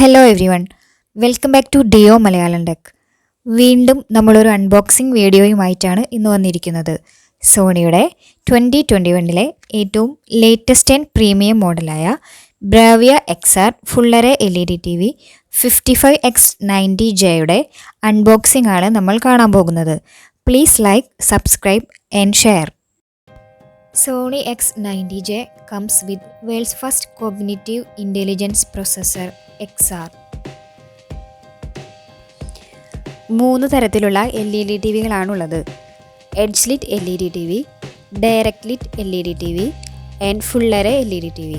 Hello everyone, welcome back to Dio Malayalam tech. വീണ്ടും നമ്മളൊരു unboxing വീഡിയോയുമായിട്ടാണ് ഇന്ന് വന്നിരിക്കുന്നത്. സോണിയുടെ 2021 ഏറ്റവും ലേറ്റസ്റ്റ് ആൻഡ് പ്രീമിയം മോഡലായ Bravia XR full array LED TV 55X90Jയുടെ അൺബോക്സിംഗ് ആണ് നമ്മൾ കാണാൻ പോകുന്നത്. Please like, subscribe and share. Sony X90J comes with world's first cognitive intelligence processor XR. 3 തരത്തിലുള്ള LED TVകളാണുള്ളത്. Edge lit LED TV, direct lit LED TV and full array LED TV.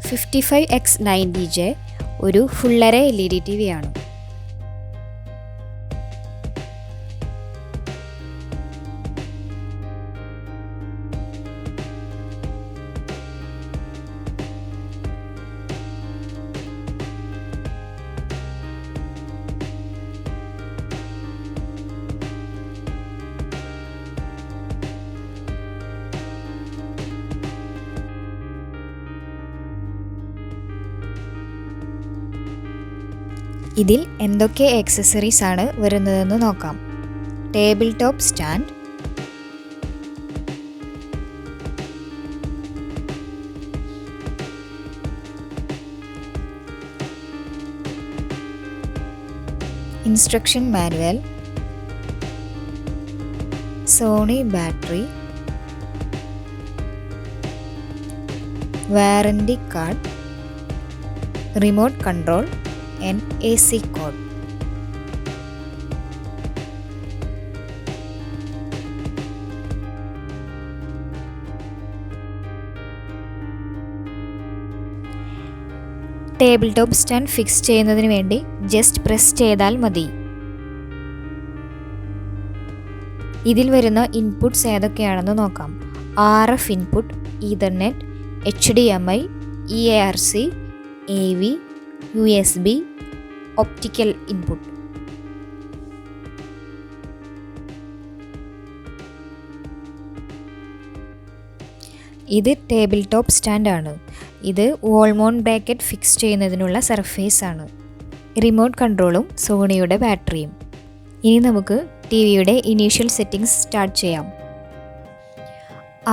55X90J ഒരു ഫുള്ളറേ LED TV ആണ്. ഇതിൽ എന്തൊക്കെ accessories ആണ് വരുന്നതെന്ന് നോക്കാം. Table top stand, instruction manual, Sony battery, warranty card, remote control and AC code. Table top stand fix ചെയ്യുന്നതിന് വേണ്ടി just press ചെയ്താൽ മതി. ഇതിൽ വരുന്ന ഇൻപുട്ട്സ് ഏതൊക്കെയാണെന്ന് നോക്കാം. RF input, ethernet, HDMI, EARC, AV, USB, optical input. ഇത് ടേബിൾ ടോപ്പ് സ്റ്റാൻഡ് ആണ്. ഇത് വാൾ മൗണ്ട് ബ്രാക്കറ്റ് ഫിക്സ് ചെയ്യുന്നതിനുള്ള സർഫേസ് ആണ്. റിമോട്ട് കൺട്രോളും സോണിയുടെ ബാറ്ററിയും. ഇനി നമുക്ക് ടിവിയുടെ ഇനീഷ്യൽ സെറ്റിംഗ്സ് സ്റ്റാർട്ട് ചെയ്യാം.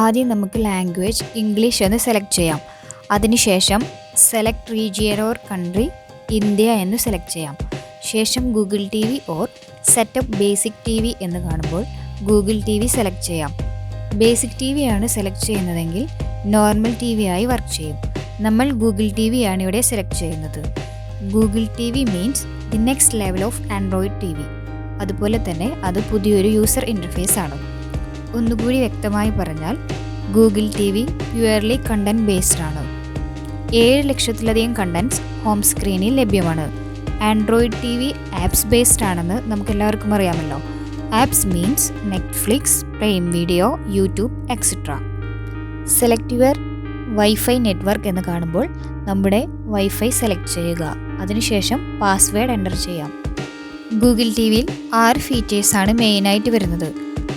ആദ്യം നമുക്ക് ലാംഗ്വേജ് ഇംഗ്ലീഷ് എന്ന് സെലക്ട് ചെയ്യാം. അതിനുശേഷം select region or country, India എന്ന് സെലക്ട് ചെയ്യാം. ശേഷം Google TV or setup basic TV എന്ന് കാണുമ്പോൾ ഗൂഗിൾ TV സെലക്ട് ചെയ്യാം. ബേസിക് TV ആണ് സെലക്ട് ചെയ്യുന്നതെങ്കിൽ നോർമൽ TV ആയി വർക്ക് ചെയ്യും. നമ്മൾ ഗൂഗിൾ TV ആണ് ഇവിടെ സെലക്ട് ചെയ്യുന്നത്. Google TV means the next level of Android TV. അതുപോലെ തന്നെ അത് പുതിയൊരു യൂസർ ഇൻ്റർഫേസ് ആണ്. ഒന്നുകൂടി വ്യക്തമായി പറഞ്ഞാൽ Google TV purely content based ആണ്. 7 ലക്ഷത്തിലധികം കണ്ടന്റ്സ് ഹോം സ്ക്രീനിൽ ലഭ്യമാണ്. ആൻഡ്രോയിഡ് TV ആപ്സ് ബേസ്ഡ് ആണെന്ന് നമുക്കെല്ലാവർക്കും അറിയാമല്ലോ. Apps means Netflix, Prime video, YouTube etcetera. Select your wifi network എന്ന് കാണുമ്പോൾ നമ്മുടെ വൈഫൈ സെലക്ട് ചെയ്യുക. അതിനുശേഷം പാസ്വേഡ് എൻ്റർ ചെയ്യാം. ഗൂഗിൾ TVയിൽ 6 ഫീച്ചേഴ്സാണ് മെയിനായിട്ട് വരുന്നത്.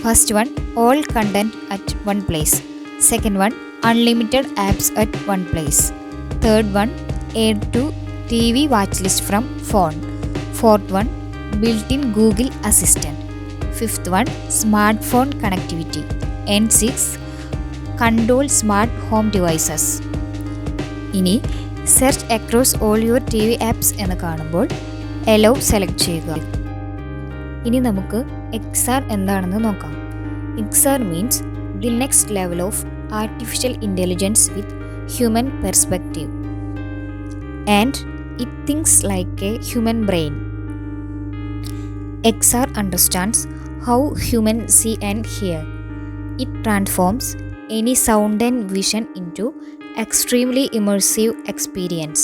First one, all content at one place. Second one, unlimited apps at one place. Third one, add to TV watch list from phone. Fourth one, built-in Google Assistant. Fifth one, smartphone connectivity. And 6, control smart home devices. ഇനി search across all your TV apps എന്ന് കാണുമ്പോൾ allow select ചെയ്യുക. ഇനി നമുക്ക് XR എന്താണെന്ന് നോക്കാം. XR means the next level of artificial intelligence with human perspective, and it thinks like a human brain. XR understands how humans see and hear. It transforms any sound and vision into extremely immersive experience.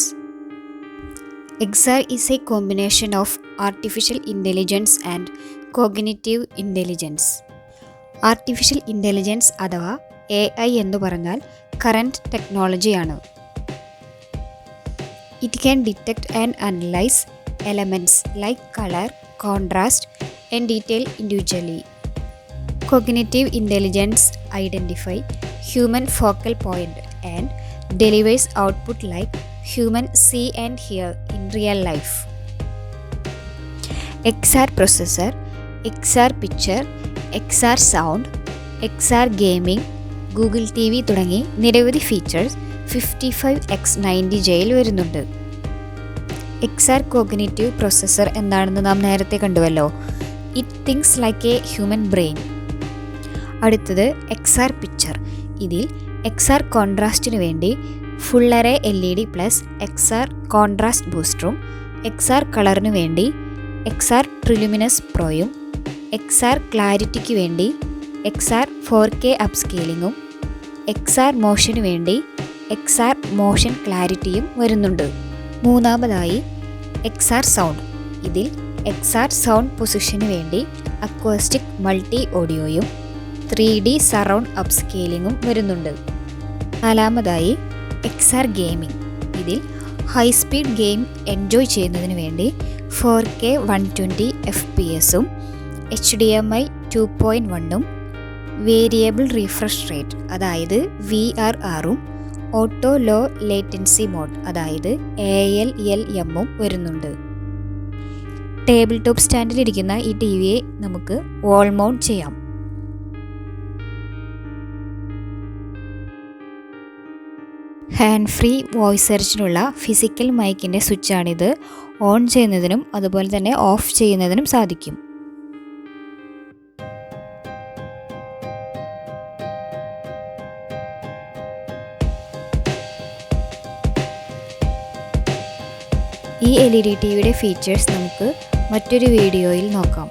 XR is a combination of artificial intelligence and cognitive intelligence. Artificial intelligence അഥവാ AI എന്ന് പറഞ്ഞാൽ current ടെക്നോളജിയാണ്. It can detect and analyze elements like color, contrast, and detail individually. Cognitive intelligence identifies human focal point and delivers output like humans see and hear in real life. XR processor, XR picture, XR sound, XR gaming, Google TV തുടങ്ങി നിരവധി features 55X90Jയിൽ വരുന്നുണ്ട്. XR cognitive processor എന്താണെന്ന് നാം നേരത്തെ കണ്ടുവല്ലോ. It thinks like a human brain. അടുത്തത് XR picture. ഇതിൽ XR കോൺട്രാസ്റ്റിന് വേണ്ടി full array LED plus XR contrast ബൂസ്റ്ററും, XR കളറിന് വേണ്ടി XR ട്രിലുമിനസ് പ്രോയും, XR ക്ലാരിറ്റിക്ക് വേണ്ടി XR 4K അപ്സ്കെയിലിങ്ങും, XR മോഷന് വേണ്ടി XR മോഷൻ ക്ലാരിറ്റിയും വരുന്നുണ്ട്. മൂന്നാമതായി XR സൗണ്ട്. ഇതിൽ XR സൗണ്ട് പൊസിഷന് വേണ്ടി അക്വാസ്റ്റിക് മൾട്ടി ഓഡിയോയും 3D സറൗണ്ട് അപ്സ്കെയിലിങ്ങും വരുന്നുണ്ട്. നാലാമതായി XR ഗെയിമിംഗ്. ഇതിൽ ഹൈ സ്പീഡ് ഗെയിം എൻജോയ് ചെയ്യുന്നതിന് വേണ്ടി 4K 120 FPS HDMI 2.1 variable refresh rate അതായത് VRR auto low latency mode അതായത് ALLM വരുന്നുണ്ട്. ടേബിൾ ടോപ്പ് സ്റ്റാൻഡിലിരിക്കുന്ന ഈ ടിവിയെ നമുക്ക് വാൾ മൗണ്ട് ചെയ്യാം. ഹാൻഡ് ഫ്രീ വോയിസ് സെർച്ചിനുള്ള ഫിസിക്കൽ മൈക്കിൻ്റെ സ്വിച്ചാണിത്. ഓൺ ചെയ്യുന്നതിനും അതുപോലെ തന്നെ ഓഫ് ചെയ്യുന്നതിനും സാധിക്കും. ഈ LED ടിവിയുടെ ഫീച്ചേഴ്സ് നമുക്ക് മറ്റൊരു വീഡിയോയിൽ നോക്കാം.